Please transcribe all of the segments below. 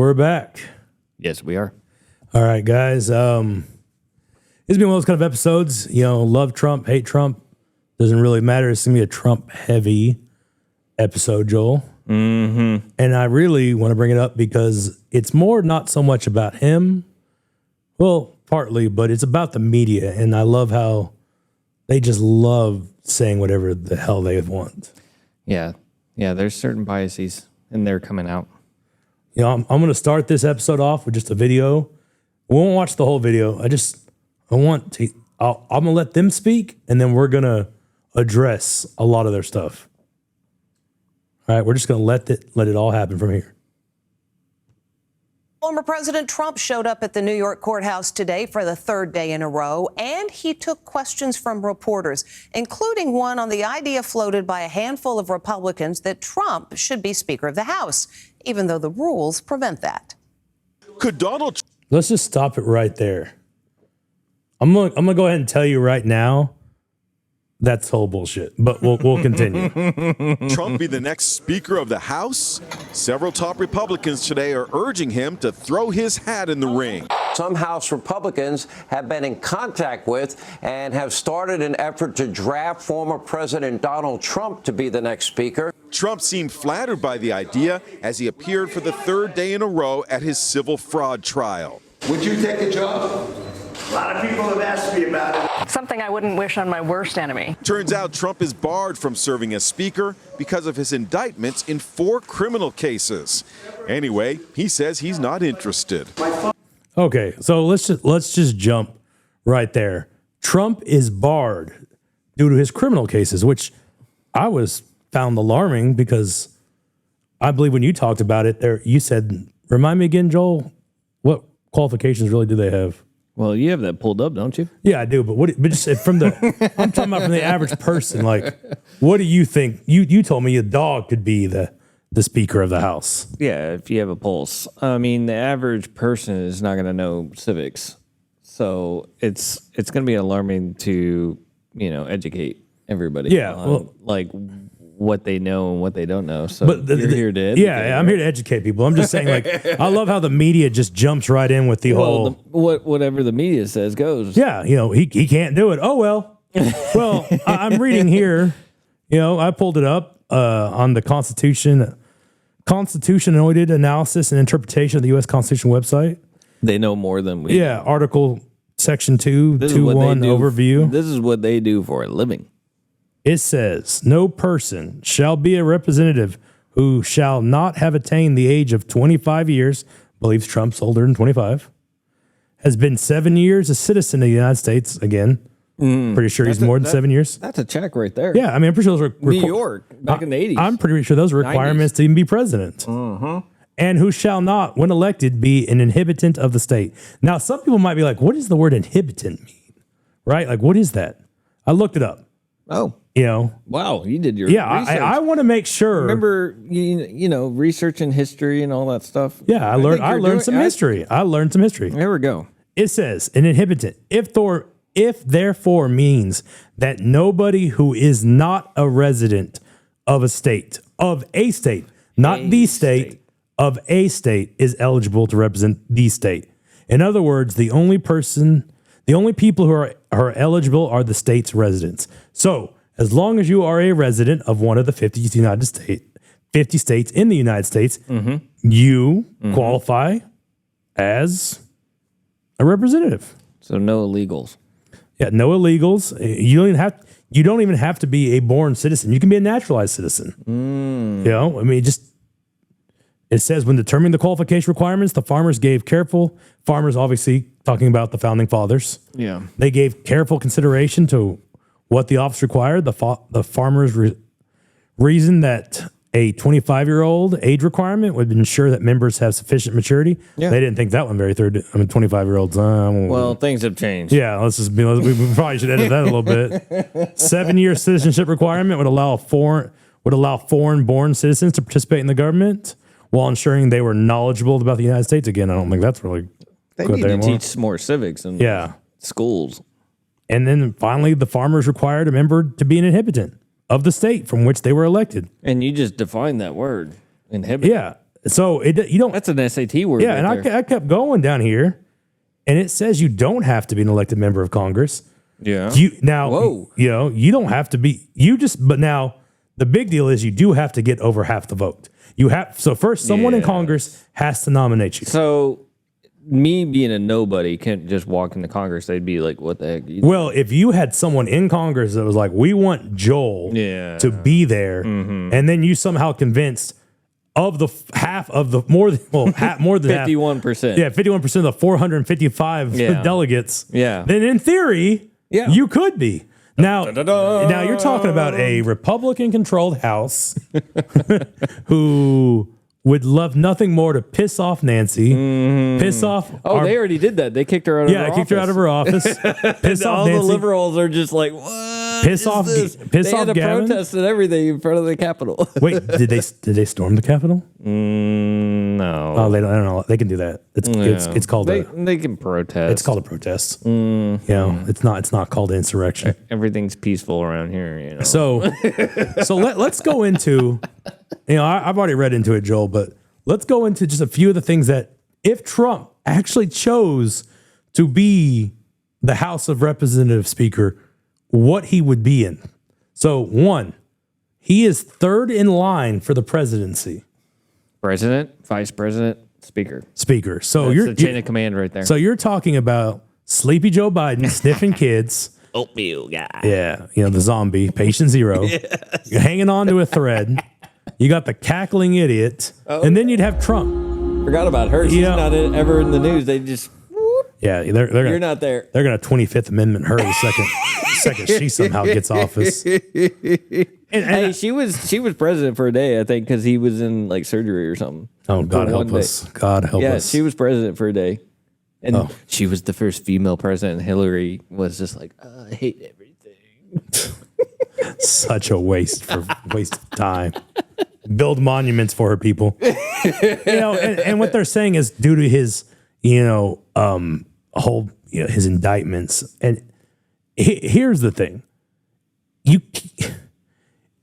We're back. Yes, we are. All right, guys. It's been one of those kind of episodes, love Trump, hate Trump. Doesn't really matter. It's going to be a Trump-heavy episode, Joel. Mm-hmm. And I really want to bring it up because it's more not so much about him. Well, partly, but it's about the media. And I love how they just love saying whatever the hell they want. Yeah. Yeah, there's certain biases, and they're coming out. I'm going to start this episode off with just a video. We won't watch the whole video. I'm going to let them speak, and then we're going to address a lot of their stuff. All right, we're just going to let it all happen from here. Former President Trump showed up at the New York courthouse today for the third day in a row, and he took questions from reporters, including one on the idea floated by a handful of Republicans that Trump should be Speaker of the House, even though the rules prevent that. Let's just stop it right there. I'm gonna go ahead and tell you right now, that's whole bullshit. But we'll continue. Trump be the next Speaker of the House? Several top Republicans today are urging him to throw his hat in the ring. Some House Republicans have been in contact with and have started an effort to draft former President Donald Trump to be the next Speaker. Trump seemed flattered by the idea as he appeared for the third day in a row at his civil fraud trial. Would you take a job? A lot of people have asked me about it. Something I wouldn't wish on my worst enemy. Turns out Trump is barred from serving as Speaker because of his indictments in 4 criminal cases. Anyway, he says he's not interested. Okay, so let's just jump right there. Trump is barred due to his criminal cases, which I was found alarming because I believe when you talked about it there, you said, remind me again, Joel, what qualifications really do they have? Well, you have that pulled up, don't you? Yeah, I do. But just I'm talking about from the average person. Like, what do you think? You told me a dog could be the Speaker of the House. Yeah, if you have a pulse. I mean, the average person is not going to know civics. So it's going to be alarming to, educate everybody. Yeah, on, like what they know and what they don't know. So you're here to educate. Yeah, I'm here to educate people. I'm just saying, like, I love how the media just jumps right in with the whole whatever the media says goes. Yeah, he can't do it. Oh well. Well, I'm reading here. I pulled it up on the Constitution-anointed analysis and interpretation of the U.S. Constitution website. They know more than we. Yeah, Article Section 2.2.1 overview. This is what they do for a living. It says, no person shall be a representative who shall not have attained the age of 25 years, believes Trump's older than 25, has been 7 years a citizen of the United States, again, pretty sure he's more than 7 years. That's a check right there. Yeah, I mean, I'm pretty sure those were... New York, back in the 80s. I'm pretty sure those are requirements 90s. To even be president. Mm-hmm. And who shall not, when elected, be an inhabitant of the state. Now, some people might be like, what does the word inhabitant mean? Right? Like, what is that? I looked it up. Oh. Wow, you did your research. I want to make sure. Remember, research and history and all that stuff. Yeah, I learned some history. There we go. It says an inhabitant, if therefore means that nobody who is not a resident of a state, not the state, of a state is eligible to represent the state. In other words, the only people who are eligible are the state's residents. So, as long as you are a resident of one of the 50 states in the United States, you qualify as a representative. So no illegals. Yeah, no illegals. You don't even have to be a born citizen. You can be a naturalized citizen. It says when determining the qualification requirements, the farmers obviously talking about the founding fathers. Yeah. They gave careful consideration to what the office required. The farmers reasoned that a 25-year-old age requirement would ensure that members have sufficient maturity. Yeah. They didn't think that one very through. 25-year-olds. Well, things have changed. Yeah, we probably should edit that a little bit. 7-year citizenship requirement would allow foreign-born citizens to participate in the government while ensuring they were knowledgeable about the United States. Again, I don't think that's really good need to teach more civics in schools. And then finally, the farmers required a member to be an inhabitant of the state from which they were elected. And you just defined that word, inhabitant. Yeah. So you don't. That's an SAT word. Yeah, right and there. I kept going down here, and it says you don't have to be an elected member of Congress. Yeah. Whoa. You don't have to be. But now the big deal is you do have to get over half the vote. So first, someone in Congress has to nominate you. So me being a nobody can't just walk into Congress. They'd be like, "What the heck?" Well, if you had someone in Congress that was like, "We want Joel to be there," and then you somehow convinced of the half of the more than 51%. Yeah, 51% of the 455 delegates. Yeah. Then in theory, you could be. Now you're talking about a Republican-controlled House who would love nothing more to piss off Nancy, piss off. They already did that. They kicked her out of her office. kicked her out of her office. Piss All off Nancy. the liberals are just like, what? Piss is off- this? piss they off had a Gavin? protest and everything in front of the Capitol. Wait, did they storm the Capitol? No. Oh, they don't. I don't know. They can do that. It's called they can protest. it's called a protest. It's not called insurrection. Everything's peaceful around here. You know. So let's go into. I've already read into it, Joel, but let's go into just a few of the things that if Trump actually chose to be the House of Representatives Speaker, what he would be in. So one, he is third in line for the presidency. President, vice president, speaker. Speaker. So That's the chain of command right there. So you're talking about Sleepy Joe Biden sniffing kids. Oatmeal guy. Yeah, the zombie, patient zero. You're hanging on to a thread. You got the cackling idiot, and then you'd have Trump. Forgot about her. She's not ever in the news. They just Yeah, they're gonna, you're not there. They're gonna 25th Amendment her the second she somehow gets office. Hey, she was president for a day, I think, because he was in like surgery or something. Oh, God For help one us! God help Yeah, us! she was president for a day, and she was the first female president. Hillary was just like, I hate everything. Such a waste of time. Build monuments for her people. And what they're saying is due to his, whole, his indictments. And here's the thing: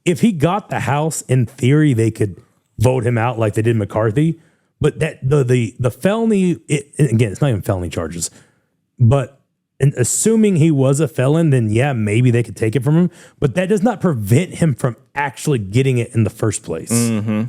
if he got the House, in theory, they could vote him out like they did McCarthy. But that the felony, again, it's not even felony charges, but. And assuming he was a felon, then maybe they could take it from him. But that does not prevent him from actually getting it in the first place. And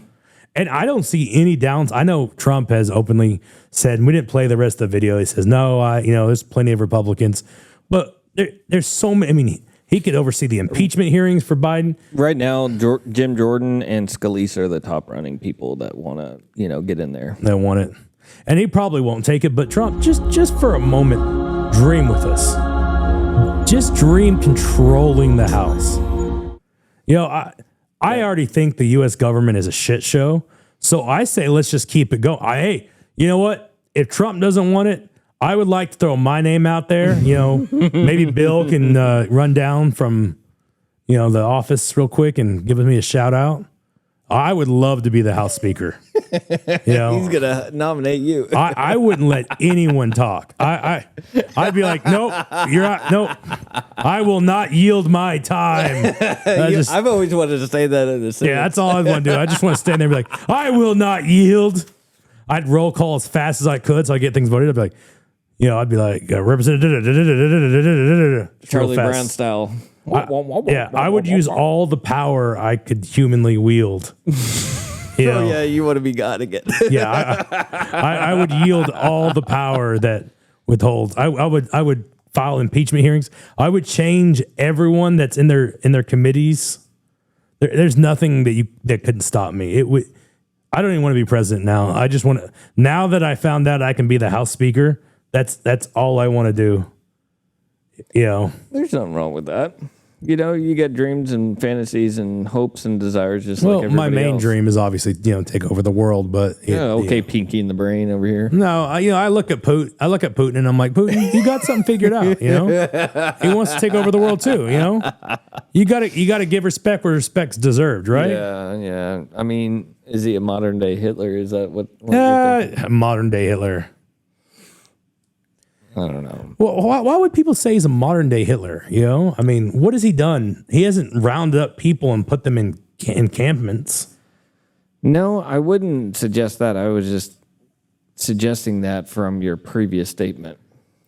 I don't see any downs. I know Trump has openly said, and we didn't play the rest of the video. He says, no, there's plenty of Republicans. But there's so many. I mean, he could oversee the impeachment hearings for Biden. Right now, Jim Jordan and Scalise are the top running people that want to, get in there. They want it. And he probably won't take it. But Trump, just for a moment, dream with us. Just dream controlling the House. I already think the U.S. government is a shit show. So I say let's just keep it going. Hey, you know what? If Trump doesn't want it, I would like to throw my name out there. Maybe Bill can run down from, the office real quick and give me a shout out. I would love to be the House Speaker. He's gonna nominate you. I wouldn't let anyone talk. I'd be like, nope, you're not. Nope, I will not yield my time. I've always wanted to say that in the Senate. Yeah, that's all I want to do. I just want to stand there and be like, I will not yield. I'd roll call as fast as I could so I get things voted. I'd be like, I'd be like, Representative Charlie Brown style. I would use all the power I could humanly wield. You want to be God again. I would yield all the power that withholds. I would file impeachment hearings. I would change everyone that's in their committees. There's nothing that couldn't stop me. I don't even want to be president now. I just want to. Now that I found out I can be the House Speaker, that's all I want to do. There's nothing wrong with that. You get dreams and fantasies and hopes and desires just like everybody my main else. dream is obviously, take over the world, but Pinky in the brain over here. No, I look at Putin and I'm like, Putin, you got something figured out, He wants to take over the world too, You got to give respect where respect's deserved, right? Yeah. I mean, is he a modern day Hitler? Is that what you're thinking? Modern day Hitler. I don't know. Well, why would people say he's a modern day Hitler? I mean, what has he done? He hasn't rounded up people and put them in encampments. No, I wouldn't suggest that. I was just suggesting that from your previous statement.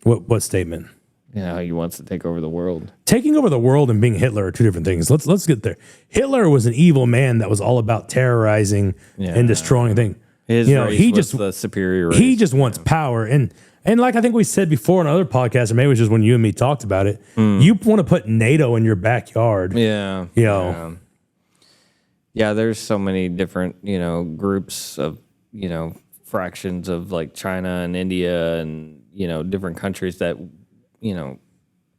What statement? You know, how he wants to take over the world. Taking over the world and being Hitler are two different things. Let's get there. Hitler was an evil man that was all about terrorizing and destroying things. His race was the superior race. He just wants power. And like I think we said before in other podcasts, or maybe it was just when you and me talked about it, you want to put NATO in your backyard. Yeah. You know. Yeah, there's so many different, groups of, fractions of like China and India and, different countries that,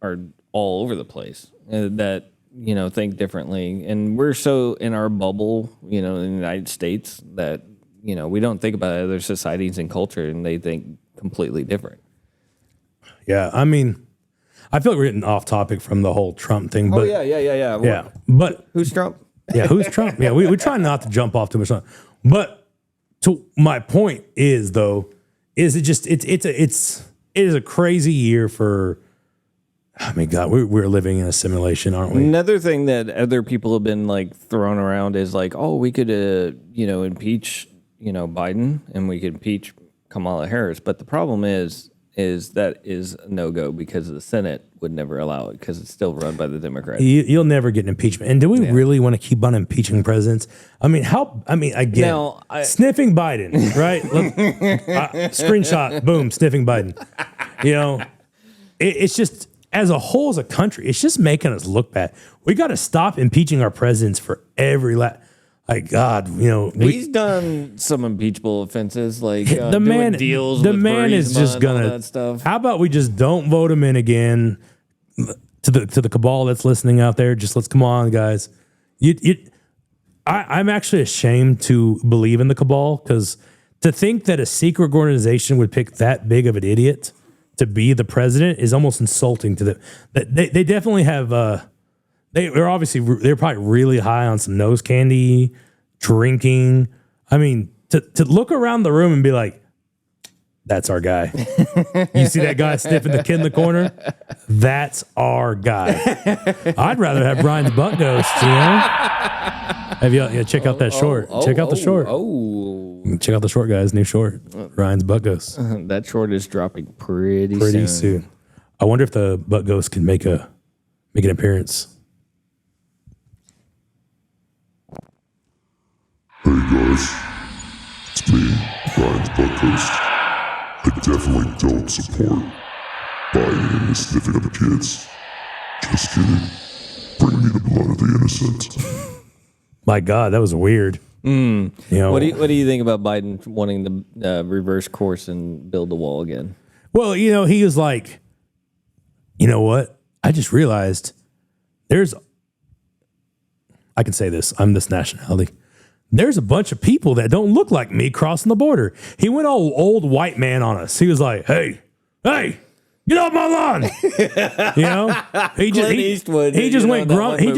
are all over the place that, think differently. And we're so in our bubble, in the United States that, we don't think about other societies and culture and they think completely different. Yeah. I mean, I feel like we're getting off topic from the whole Trump thing. But Yeah. But Who's Trump? yeah, who's Trump? Yeah, we try not to jump off too much. But to my point is though, is it just it is a crazy year for. I mean, God, we're living in a simulation, aren't we? Another thing that other people have been like throwing around is like, oh, we could impeach Biden and we could impeach Kamala Harris, but the problem is that is a no-go because the Senate would never allow it because it's still run by the Democrats. You'll never get an impeachment. And do we really want to keep on impeaching presidents? I mean, again, Now, sniffing Biden, right? Screenshot, boom, sniffing Biden. It's just, as a whole, as a country, it's just making us look bad. We got to stop impeaching our presidents for every God, He's done some impeachable offenses, like the man deals. The with man is Burisma just and all gonna. that stuff. How about we just don't vote him in again? To the cabal that's listening out there, just let's come on, guys. I'm actually ashamed to believe in the cabal because to think that a secret organization would pick that big of an idiot to be the president is almost insulting to them. They definitely have. They're probably really high on some nose candy, drinking. I mean, to look around the room and be like, that's our guy. You see that guy sniffing the kid in the corner? That's our guy. I'd rather have Brian's butt ghost, Have you check out that short. Check out the short. Check out the short, guys. New short. Ryan's butt ghost. That short is dropping pretty soon. I wonder if the butt ghost can make an appearance. Hey guys, it's me, Ryan's butt ghost. I definitely don't support Biden and the sniffing of the kids. Just kidding. Bring me the blood of the innocent. My God, that was weird. What do you think about Biden wanting to reverse course and build the wall again? Well, he was like, you know what? I just realized I can say this. I'm this nationality. There's a bunch of people that don't look like me crossing the border. He went all old white man on us. He was like, hey, get off my lawn. He just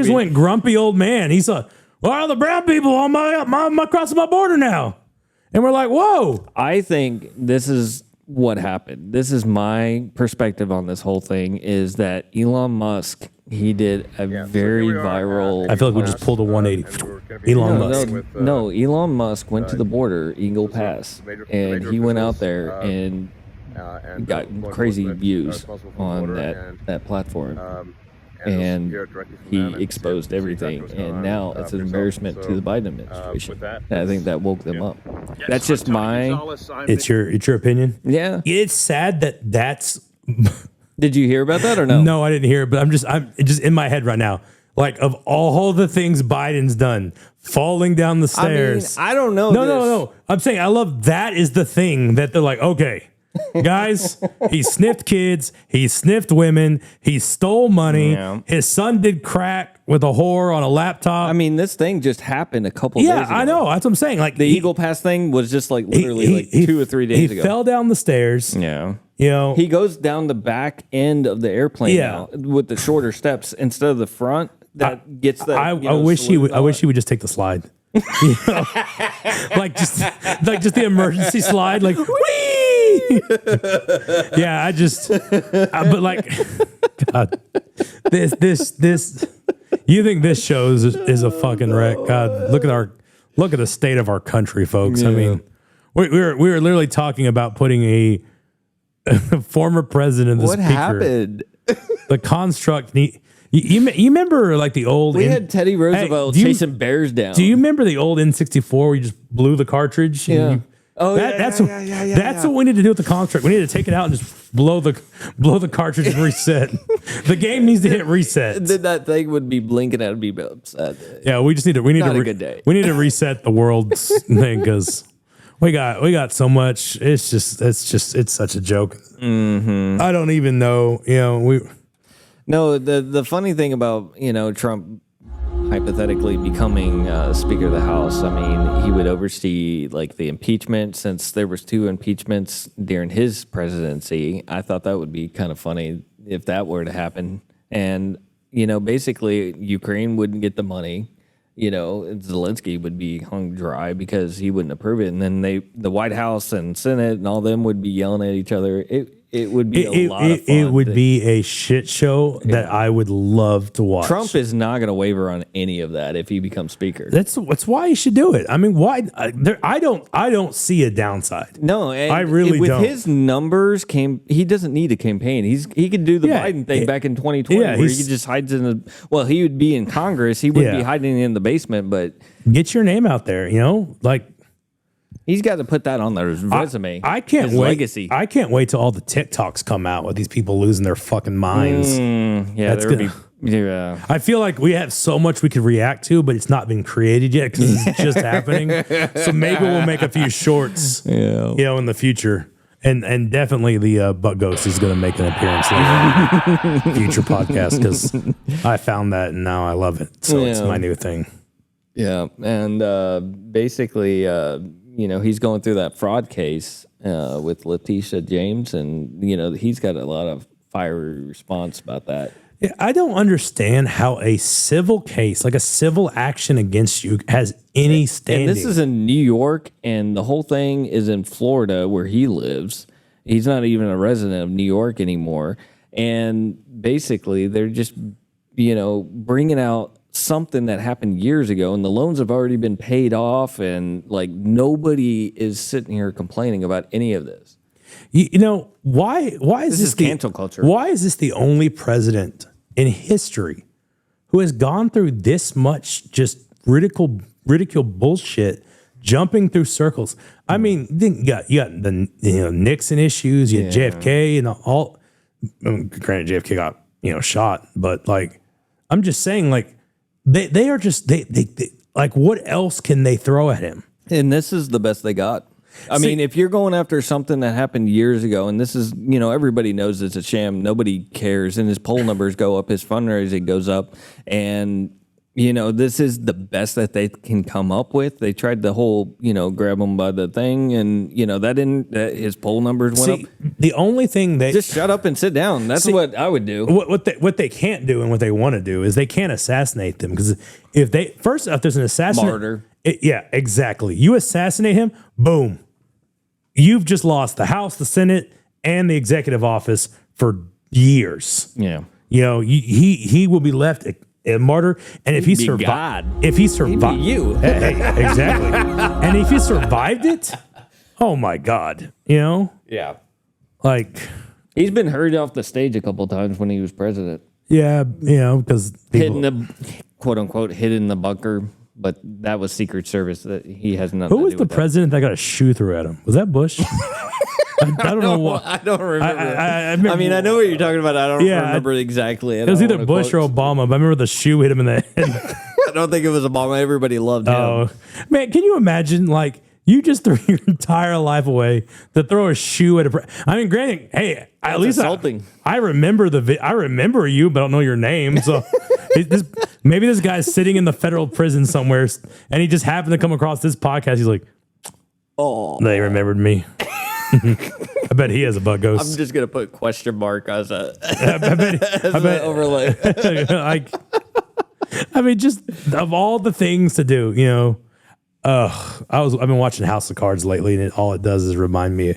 went grumpy old man. He saw, well, the brown people on my crossing my border now. And we're like, whoa. I think this is what happened. This is my perspective on this whole thing is that Elon Musk, he did a very viral. I feel like we just pulled a 180. Elon Musk. No, Elon Musk went to the border, Eagle Pass, and he went out there and got crazy views on that platform. And he exposed everything, and now it's an embarrassment to the Biden administration. And I think that woke them up. That's just It's your opinion. Yeah. It's sad that's. Did you hear about that or no? No, I didn't hear it, but I'm just in my head right now. Like of all the things Biden's done, falling down the stairs. I don't know. No. I'm saying I love that is the thing that they're like, okay. Guys, he sniffed kids, he sniffed women, he stole money. Yeah. His son did crack with a whore on a laptop. I mean, this thing just happened a couple days ago. Yeah, I know. That's what I'm saying. Like the Eagle Pass thing was just like literally 2 or 3 days ago. He fell down the stairs. Yeah. He goes down the back end of the airplane now with the shorter steps instead of the front that gets that. I wish he would just take the slide. like just the emergency slide, like whee! Yeah, but like, God, this. You think this show is a fucking wreck? God, look look at the state of our country, folks. I mean, we were literally talking about putting a former president, the What speaker, happened? the construct. You remember like the old? We had Teddy Roosevelt chasing bears down. Do you remember the old N64 where you just blew the cartridge? Yeah. That's what we need to do with the construct. We need to take it out and just blow the cartridge and reset. The game needs to hit reset. Then that thing would be blinking. I'd be upset. Yeah, we need Not to a good day. we need to reset the world's thing because we got so much. It's such a joke. Mm-hmm. I don't even know. No, the funny thing about Trump hypothetically becoming Speaker of the House, I mean, he would oversee like the impeachment. Since there was 2 impeachments during his presidency, I thought that would be kind of funny if that were to happen. And basically, Ukraine wouldn't get the money. Zelensky would be hung dry because he wouldn't approve it, and then the White House and Senate and all them would be yelling at each other. It would be a lot of fun. It would be a shit show that I would love to watch. Trump is not going to waver on any of that if he becomes Speaker. That's why he should do it. I mean, why? I don't see a downside. No, and I really with don't. his numbers, he doesn't need a campaign. He could do the Biden thing back in 2020, where he just hides in the. Well, he would be in Congress. He wouldn't be hiding in the basement, but get your name out there. Like. He's got to put that on their resume. I can't his wait. Legacy. I can't wait till all the TikToks come out with these people losing their fucking minds. Yeah, there would be. Yeah. I feel like we have so much we could react to, but it's not been created yet because it's just happening. So maybe we'll make a few shorts, in the future. And definitely the Butt Ghost is going to make an appearance later in future podcast because I found that and now I love it. So it's my new thing. Yeah, and basically, he's going through that fraud case with Letitia James, and he's got a lot of fiery response about that. Yeah, I don't understand how a civil case, like a civil action against you, has any standing. And this is in New York, and the whole thing is in Florida, where he lives. He's not even a resident of New York anymore, and basically, they're just bringing out something that happened years ago, and the loans have already been paid off, and like nobody is sitting here complaining about any of this. Why is this cancel culture? Why is this the only president in history who has gone through this much just ridicule bullshit, jumping through circles? I mean, you got the Nixon issues, you had JFK, and all. Granted, JFK got shot, but like I'm just saying, like. They are just they like what else can they throw at him? And this is the best they got. I mean, if you're going after something that happened years ago, and this is everybody knows it's a sham, nobody cares, and his poll numbers go up, his fundraising goes up, and this is the best that they can come up with. They tried the whole grab him by the thing, and that didn't. His poll numbers went up. The only thing they just shut up and sit down. That's what I would do. What they can't do and what they want to do is they can't assassinate them because if there's an assassinate martyr. Yeah, exactly. You assassinate him, boom. You've just lost the House, the Senate, and the executive office for years. Yeah. He will be left a martyr, and if he survived, you, hey, exactly, and if he survived it, oh my God, yeah, like he's been hurried off the stage a couple times when he was president. Yeah, because hidden the quote unquote hidden the bunker, but that was Secret Service. That he has nothing. Who was the president that got a shoe through at him? Was that Bush? I don't know what. I don't remember. I mean, I know what you're talking about. I don't remember exactly. It was either Bush or Obama, but I remember the shoe hit him in the head. I don't think it was Obama. Everybody loved him. Oh, man, can you imagine, like, you just threw your entire life away to throw a shoe at a... I mean, granted, hey, at least insulting. I remember I remember you, but I don't know your name, so... maybe this guy's sitting in the federal prison somewhere, and he just happened to come across this podcast. He's like, oh, they remembered me. I bet he has a Butt Ghost. I'm just gonna put question mark as a I bet overlay. I mean, just of all the things to do, I've been watching House of Cards lately, and all it does is remind me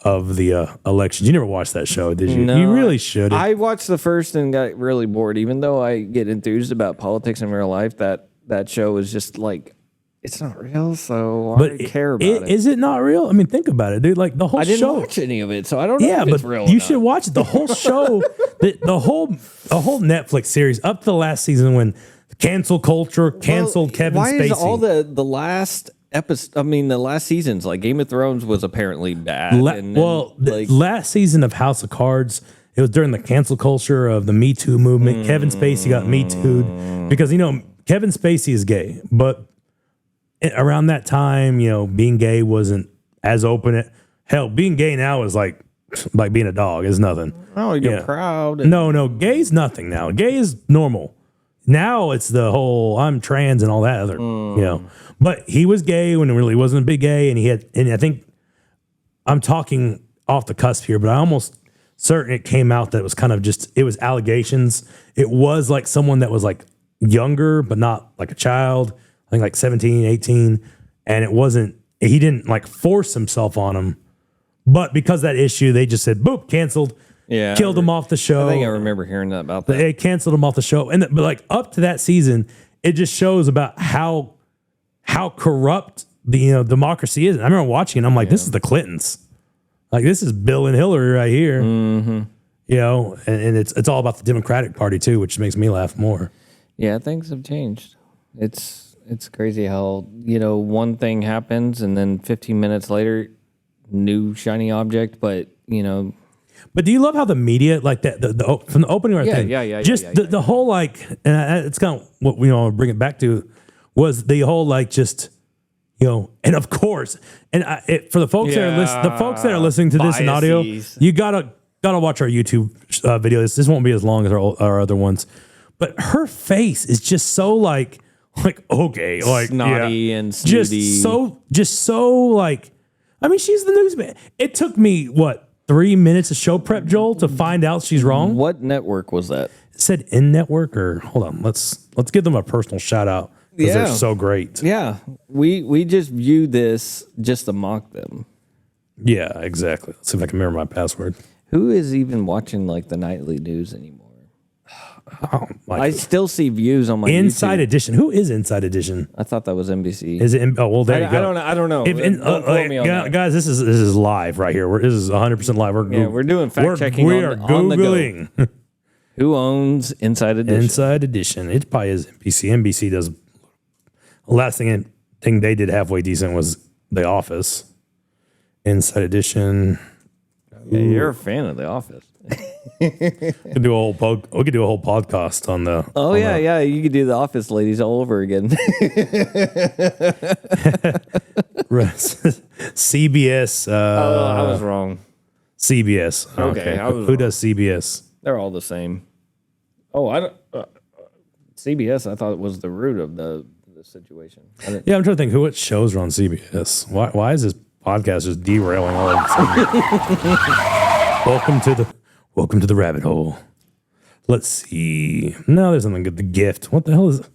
of the elections. You never watched that show, did you? No, you really should. I watched the first and got really bored. Even though I get enthused about politics in real life, that show was just like it's not real, so why But do I care about it? Is it not real? I mean, think about it, dude. Like the whole I didn't show. watch any of it, so I don't know Yeah, if it's but real. you or should not. watch it. The whole show, the whole Netflix series up to the last season when cancel culture canceled Kevin Why Spacey. is all the last episode? I mean, the last seasons, like Game of Thrones, was apparently bad. and then, The last season of House of Cards, it was during the cancel culture of the Me Too movement. Kevin Spacey got Me Too'd because, Kevin Spacey is gay, but around that time, being gay wasn't as open. Hell, being gay now is like being a dog is nothing. oh, you're Yeah. proud. No, gay's nothing now. Gay is normal. Now it's the whole I'm trans and all that other, But he was gay when it really wasn't a big gay, and I think I'm talking off the cusp here, but I almost certain it came out that it was kind of it was allegations. It was like someone that was like younger, but not like a child. I think like 17, 18, and he didn't like force himself on him. But because of that issue, they just said, boop, canceled. Yeah, Killed him off the show. I think I remember hearing that about that. They canceled him off the show. But like up to that season, it just shows about how corrupt the democracy is. And I remember watching it, I'm like, this is the Clintons. Like this is Bill and Hillary right here. Mm-hmm. And it's all about the Democratic Party too, which makes me laugh more. Yeah, things have changed. It's crazy how one thing happens and then 15 minutes later, new shiny object. But But do you love how the media, like that, from the opening right thing, just the whole like, and it's kind of what we bring it back to, was the whole like just, and of course, and for the folks that are listening to this in audio, you gotta watch our YouTube video. This won't be as long as our other ones, but her face is just so like okay, like snotty and snooty. just so like, I mean, she's the newsman. It took me 3 minutes of show prep, Joel, to find out she's wrong. What network was that? It said In Network, or hold on, let's give them a personal shout out because they're so great. Yeah, we just view this just to mock them. Yeah, exactly. Let's see if I can remember my password. Who is even watching like the nightly news anymore? Oh, I still see views on my Inside YouTube. Edition. Who is Inside Edition? I thought that was NBC. Is it? Oh, well, there you go. I don't know. If, Don't quote me on that. guys, this is live right here. This is 100% live. We're doing fact checking. We are on the go. googling Who owns Inside Edition? Inside Edition. It probably is NBC. NBC does. The last thing they did halfway decent was The Office. Inside Edition. Yeah, you're a fan of The Office. We could do a whole podcast on the. Oh yeah. You could do The Office ladies all over again. CBS. I was wrong. CBS. Okay, I was Who does CBS? They're all the same. Oh, I don't. CBS. I thought it was the root of the situation. Yeah, I'm trying to think what shows are on CBS. Why is this podcast just derailing all of a sudden? Welcome to the rabbit hole. Let's see. No, there's something good. The Gift. What the hell is it?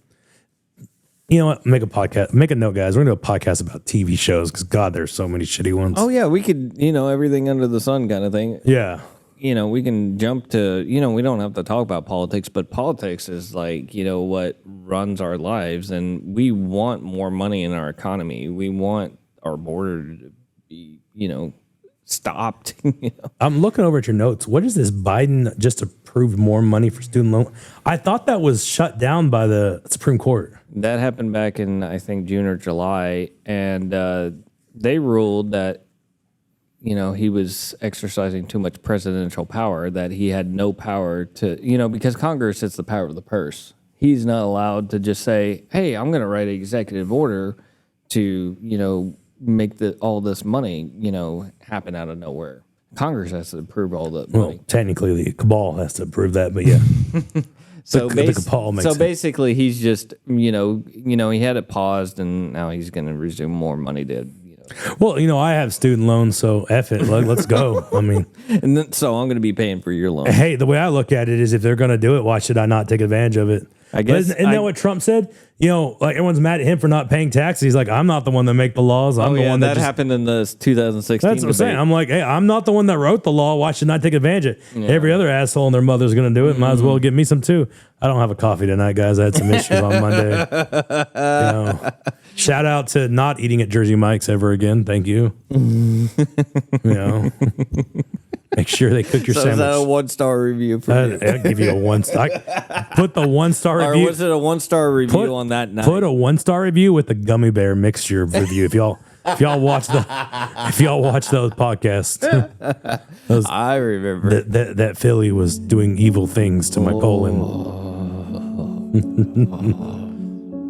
You know what? Make a podcast. Make a note, guys. We're going to do a podcast about TV shows because, God, there's so many shitty ones. Oh yeah, we could. Everything under the sun kind of thing. Yeah. We can jump to, we don't have to talk about politics, but politics is like, what runs our lives. And we want more money in our economy. We want our border to be, stopped. I'm looking over at your notes. What is this? Biden just approved more money for student loan. I thought that was shut down by the Supreme Court. That happened back in, I think, June or July. And they ruled that, he was exercising too much presidential power, that he had no power to, because Congress is the power of the purse. He's not allowed to just say, hey, I'm going to write an executive order to, make all this money, happen out of nowhere. Congress has to approve all the money. Well, technically, the cabal has to approve that, but yeah. So, the cabal makes sense. Basically, he's just, he had it paused, and now he's going to resume more money to, Well, I have student loans, so F it. Let's go. I mean, and then, so I'm going to be paying for your loan. hey, the way I look at it is if they're going to do it, why should I not take advantage of it? I guess Isn't that what Trump said? You know, like everyone's mad at him for not paying taxes. He's like, I'm not the one that make the laws. I'm the one that just, happened in the 2016. That's what I'm saying. I'm like, hey, I'm not the one that wrote the law. Why should I take advantage of it? Yeah. Every other asshole and their mother's going to do it. Might as well get me some too. I don't have a coffee tonight, guys. I had some issues on Monday. You know, shout out to not eating at Jersey Mike's ever again. Thank you. You know, make sure they cook your So sandwich. is that a 1-star review for you? I'll give you a 1-star. Put the 1-star Or review. was it a 1-star review Put- on that night? Put a 1-star review with the gummy bear mixture review. If y'all watch those podcasts, I remember. that Philly was doing evil things to my colon.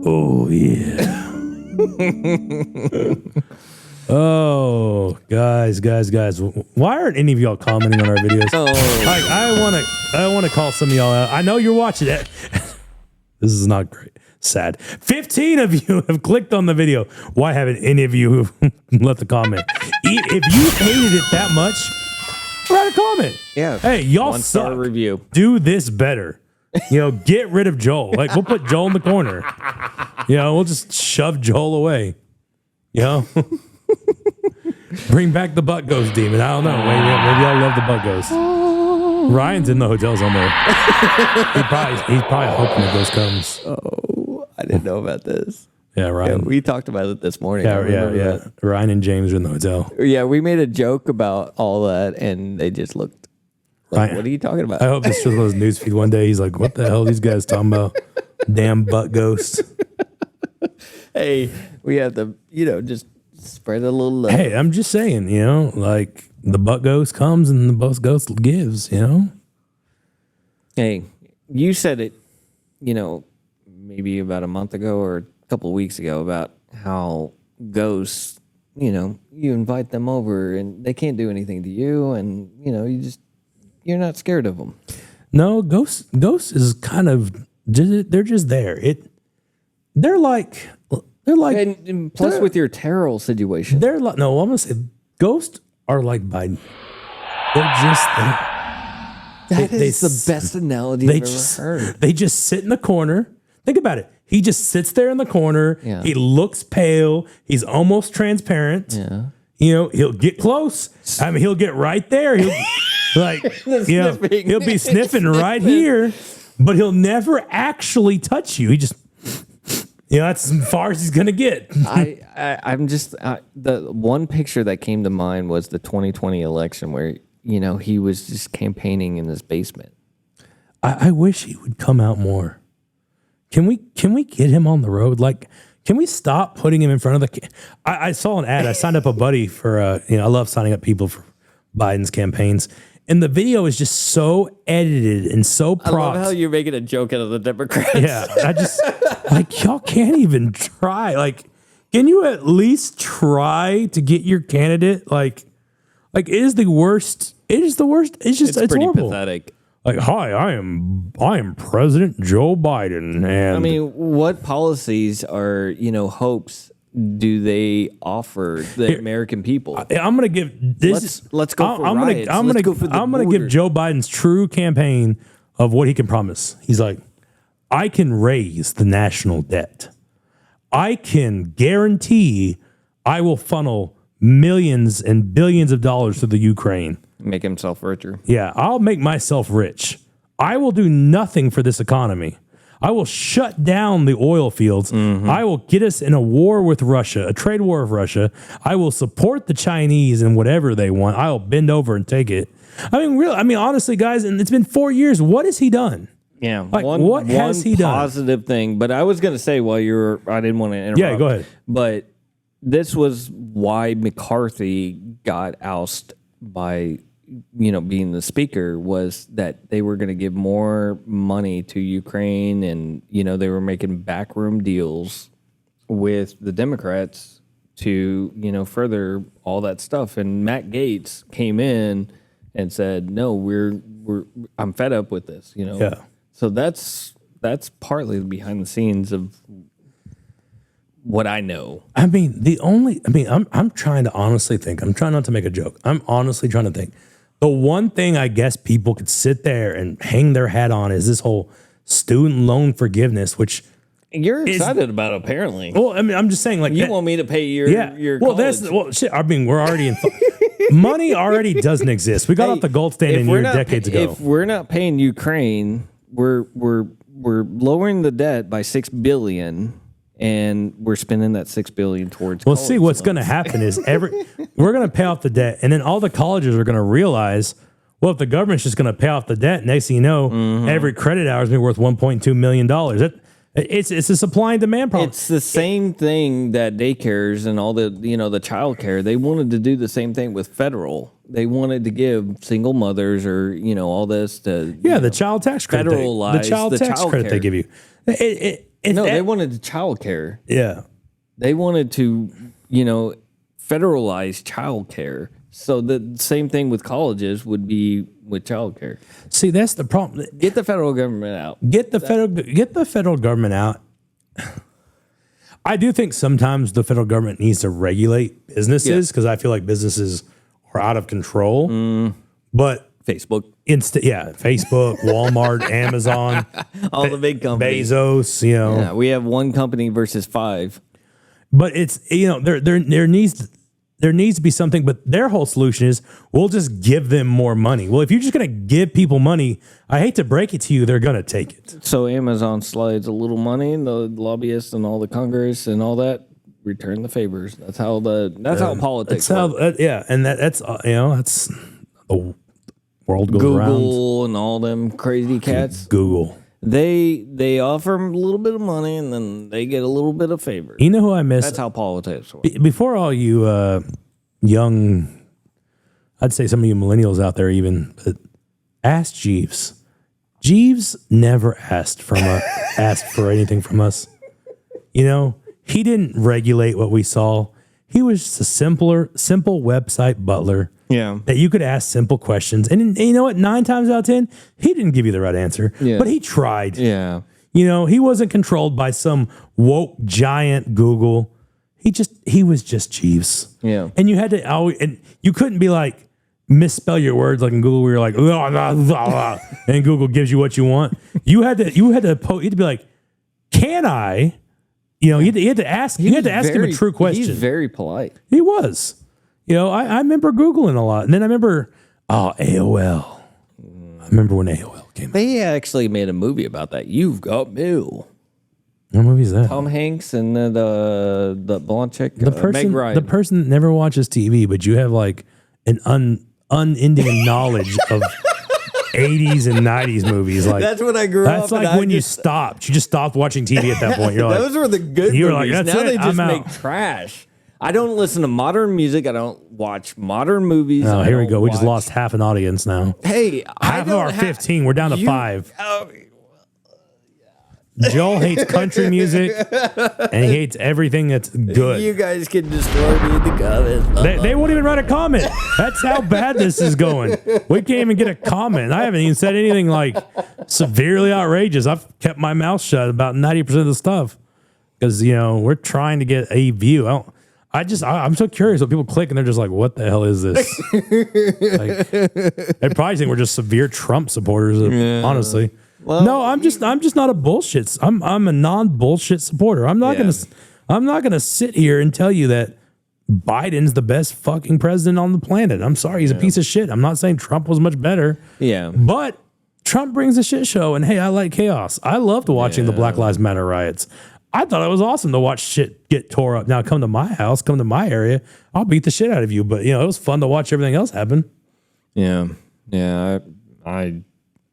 Oh yeah. Oh, guys. Why aren't any of y'all commenting on our videos? Like, I want to call some of y'all out. I know you're watching it. This is not great. Sad. 15 of you have clicked on the video. Why haven't any of you left a comment? If you hated it that much, write a comment. Yeah. Hey, y'all 1-star suck. review. Do this better. You know, get rid of Joel. Like, we'll put Joel in the corner. You know, we'll just shove Joel away. You know? Bring back the butt ghost demon. I don't know. Maybe y'all love the butt ghost. Ryan's in the hotel somewhere. He's probably hoping the ghost comes. Oh, I didn't know about this. Yeah, Ryan. We talked about it this morning. I Yeah. remember that. Ryan and James are in the hotel. Yeah, we made a joke about all that, and they just looked like, Ryan- what are you talking about? I hope this just was newsfeed one day. He's like, what the hell are these guys talking about? Damn butt ghost. Hey, we have to, just spread a little love. Hey, I'm just saying, you know, like the butt ghost comes and the butt ghost gives, you know? Hey, you said it, maybe about a month ago or a couple of weeks ago about how ghosts, you invite them over and they can't do anything to you, and you're not scared of them. No, ghosts is kind of they're just there. They're like And plus, with your tarot situation, they're like no, I'm gonna say ghosts are like Biden. They're just there. that they is the best analogy I've ever heard. They just sit in the corner. Think about it. He just sits there in the corner. Yeah. He looks pale. He's almost transparent. Yeah. You know, he'll get close. I mean, he'll get right there. He'll sniffing. he'll be sniffing right here, but he'll never actually touch you. He just, that's as far as he's gonna get. I'm just the one picture that came to mind was the 2020 election where he was just campaigning in his basement. I wish he would come out more. Can we get him on the road? Like, can we stop putting him in front of the? I saw an ad. I signed up a buddy for. I love signing up people for Biden's campaigns, and the video is just so edited and so propped. I love how you're making a joke out of the Democrats. Yeah, I just like y'all can't even try. Like, can you at least try to get your candidate? Like it is the worst. It is the worst. It's just it's pretty horrible. pathetic. Like, hi, I am President Joe Biden, and I mean, what policies or hopes do they offer the American people? I'm gonna give this. Let's go for I'm riots. gonna Let's go for the I'm gonna border. give Joe Biden's true campaign of what he can promise. He's like, I can raise the national debt. I can guarantee I will funnel millions and billions of dollars to the Ukraine. Make himself richer. Yeah, I'll make myself rich. I will do nothing for this economy. I will shut down the oil fields. I will get us in a war with Russia, a trade war with Russia. I will support the Chinese and whatever they want. I'll bend over and take it. I mean, honestly, guys, and it's been 4 years. What has he done? Yeah. Like, what has he done? Positive thing, but I was going to say I didn't want to interrupt. Yeah, go ahead. But this was why McCarthy got ousted by being the speaker, was that they were going to give more money to Ukraine, and they were making backroom deals with the Democrats to further all that stuff. And Matt Gaetz came in and said, "No, I'm fed up with this." Yeah. So that's partly behind the scenes of what I know. I mean, I'm trying to honestly think. I'm trying not to make a joke. I'm honestly trying to think. The one thing I guess people could sit there and hang their hat on is this whole student loan forgiveness, which You're excited about it, apparently. well, I mean, I'm just saying like You that- want me to pay your well, college. shit. I mean, we're already in. Money already doesn't exist. We got off the gold standard we're here not decades ago. If we're not paying Ukraine, we're lowering the debt by $6 billion, and we're spending that $6 billion towards. Well, college see, what's loans. going to happen is we're going to pay off the debt, and then all the colleges are going to realize, well, if the government's just going to pay off the debt, next thing you know, every credit hour is going to be worth $1.2 million. It's a supply and demand problem. It's the same thing that daycares and all the child care. They wanted to do the same thing with federal. They wanted to give single mothers or all this to the child tax credit. federalize The child the tax child credit they care. give you. They wanted the child care. Yeah. They wanted to federalize child care. So the same thing with colleges would be with child care. See, that's the problem. Get the federal government out. Get the federal government out. I do think sometimes the federal government needs to regulate businesses because I feel like businesses are out of control. But Facebook. Facebook, Walmart, Amazon, All the big companies. Bezos, Yeah, we have one company versus 5. But it's there needs to be something, but their whole solution is we'll just give them more money. Well, if you're just going to give people money, I hate to break it to you, they're going to take it. So Amazon slides a little money, and the lobbyists and all the Congress and all that return the favors. That's how politics. That's how, work. and that's that's the world goes around. Google and all them crazy cats. Google. They offer them a little bit of money, and then they get a little bit of favor. You know who I miss? That's how politics work. Before all you young, I'd say some of you millennials out there even, but ask Jeeves. Jeeves never asked for anything from us. He didn't regulate what we saw. He was just a simple website butler. Yeah. That you could ask simple questions. And you know what? 9 times out of 10, he didn't give you the right answer. Yeah. But he tried. Yeah. He wasn't controlled by some woke giant Google. He was just Jeeves. Yeah. And you had to always, and you couldn't be like, misspell your words like in Google where you're like, blah, blah, blah, blah, and Google gives you what you want. You had to be like, can I? You had to ask him a true question. He's very polite. He was. I remember Googling a lot. And then I remember, AOL. I remember when AOL came out. They actually made a movie about that. You've Got Mail. What movie is that? Tom Hanks and the blonde chick, Meg Ryan. The person that never watches TV, but you have like an unending knowledge of 80s and 90s movies. Like That's when I grew up. That's like when you stopped. You just stopped watching TV at that point. You're like, those were the good you were movies. like, that's now it, they just I'm make out. trash. I don't listen to modern music. I don't watch modern movies. Oh, I here we don't go. We just watch- lost half an audience now. Hey, Half of our 15. We're down to 5. Oh, Joel hates country music, and he hates everything that's good. you guys can destroy me in the comments. They won't even write a comment. That's how bad this is going. We can't even get a comment. I haven't even said anything like severely outrageous. I've kept my mouth shut about 90% of the stuff because we're trying to get a view. I'm so curious what people click and they're just like, "What the hell is this?" They probably think we're just severe Trump supporters. Honestly, no, I'm just not a bullshit. I'm a non-bullshit supporter. I'm not gonna sit here and tell you that Biden's the best fucking president on the planet. I'm sorry, he's a piece of shit. I'm not saying Trump was much better. Yeah. But Trump brings a shit show, and hey, I like chaos. I loved watching the Black Lives Matter riots. I thought it was awesome to watch shit get tore up. Now come to my house, come to my area, I'll beat the shit out of you. But it was fun to watch everything else happen. Yeah. I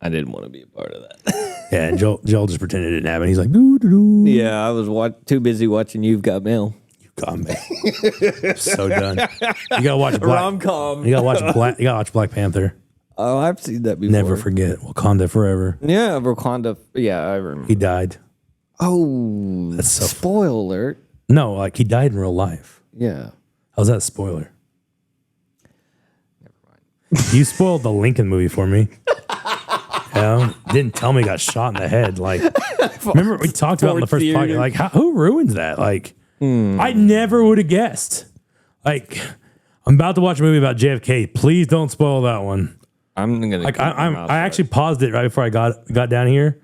didn't want to be a part of that. Yeah, and Joel just pretended it didn't happen. He's like, doo doo doo. Yeah, I was too busy watching You've Got Mail. You got me. So done. You gotta watch Rom-com. You gotta watch Black Panther. Oh, I've seen that before. Never forget Wakanda forever. Yeah, Wakanda. Yeah, I remember. He died. Oh, That's so spoiler alert. No, like he died in real life. Yeah. How's that a spoiler? Never mind. You spoiled the Lincoln movie for me. Didn't tell me he got shot in the head. Like, remember we talked about in the first podcast. Like, who ruins that? Like, I never would have guessed. Like, I'm about to watch a movie about JFK. Please don't spoil that one. I'm gonna. Like, I actually paused it right before I got down here.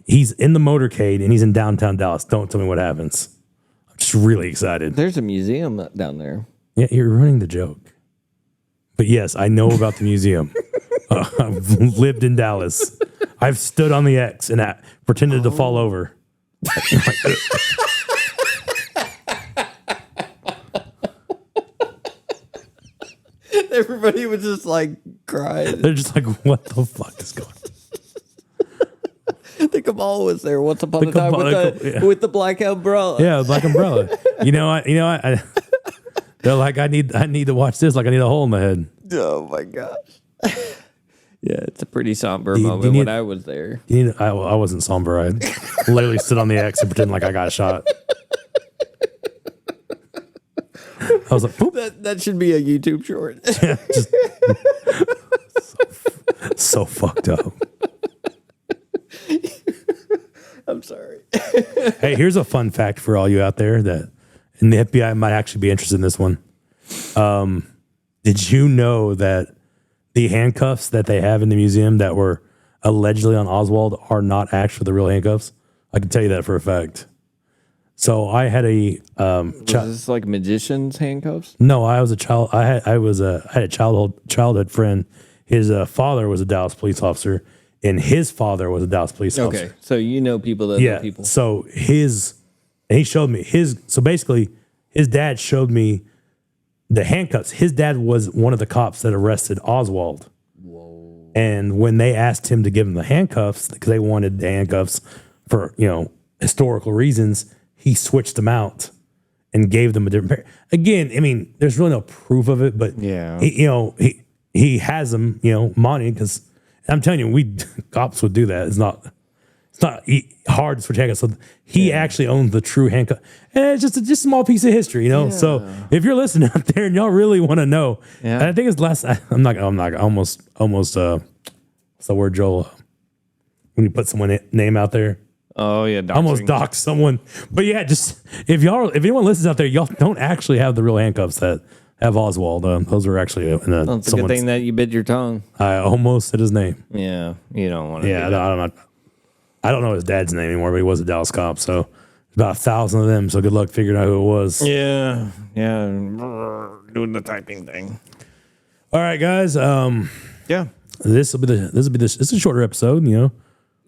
He's in the motorcade and he's in downtown Dallas. Don't tell me what happens. I'm just really excited. There's a museum down there. Yeah, you're ruining the joke. But yes, I know about the museum. I've lived in Dallas. I've stood on the X and pretended to fall over. Everybody was just like crying. They're just like, what the fuck is going on? The Cabal was there once upon a time Cabal, yeah. with the black umbrella. Yeah, Black Umbrella. I they're like, I need to watch this. Like I need a hole in the head. Oh my gosh. Yeah, it's a pretty somber you moment need- when I was there. I wasn't somber. I literally stood on the X and pretend like I got shot. I was like, boop. That should be a YouTube short. Just so fucked up. I'm sorry. Hey, here's a fun fact for all you out there and the FBI might actually be interested in this one. Did you know that the handcuffs that they have in the museum that were allegedly on Oswald are not actually the real handcuffs? I can tell you that for a fact. So I had a Was this like magician's handcuffs? no, I was a child. I had a childhood friend. His father was a Dallas police officer, and his father was a Dallas police officer. Okay, so you know people that know Yeah. people. So he showed me so basically his dad showed me the handcuffs. His dad was one of the cops that arrested Oswald. Whoa. And when they asked him to give him the handcuffs, because they wanted the handcuffs for, historical reasons, he switched them out and gave them a different pair. Again, I mean, there's really no proof of it, but Yeah. he has them, monitoring because I'm telling you, cops would do that. It's not hard to switch handcuffs. So he actually owns the true handcuff, and it's just a small piece of history, So if you're listening out there and y'all really want to know, Yeah. and I think it's less. I'm not almost. What's the word, Joel? When you put someone's name out there, Oh yeah, almost dox someone. But yeah, just if anyone listens out there, y'all don't actually have the real handcuffs that have Oswald. Those are actually It's a good thing that you bit your tongue. I almost said his name. Yeah, you don't want to. Yeah, I don't know his dad's name anymore, but he was a Dallas cop. So there's about 1,000 of them. So good luck figuring out who it was. Yeah, doing the typing thing. All right, guys. Yeah, This will be this. It's a shorter episode.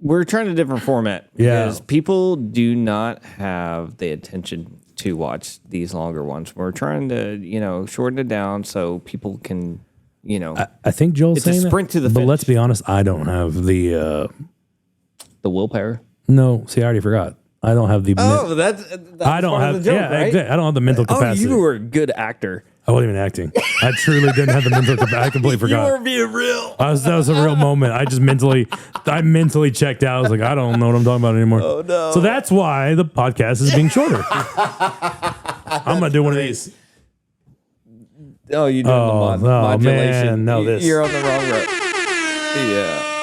we're trying a different format Yeah. because people do not have the attention to watch these longer ones. We're trying to, shorten it down so people can, I think Joel's It's a saying that, sprint to the But finish. let's be honest, I don't have the. the willpower. No, see, I already forgot. I don't have the. that's I don't have. Exactly. I don't have the mental capacity. Oh, you were a good actor. I wasn't even acting. I truly didn't have the mental capacity. I completely forgot. being real. That was a real moment. I mentally checked out. I was like, I don't know what I'm talking about anymore. Oh no! So that's why the podcast is being shorter. I'm gonna do one of these. Oh, you're doing the modulation. man, no, this. You're on the wrong road. Yeah.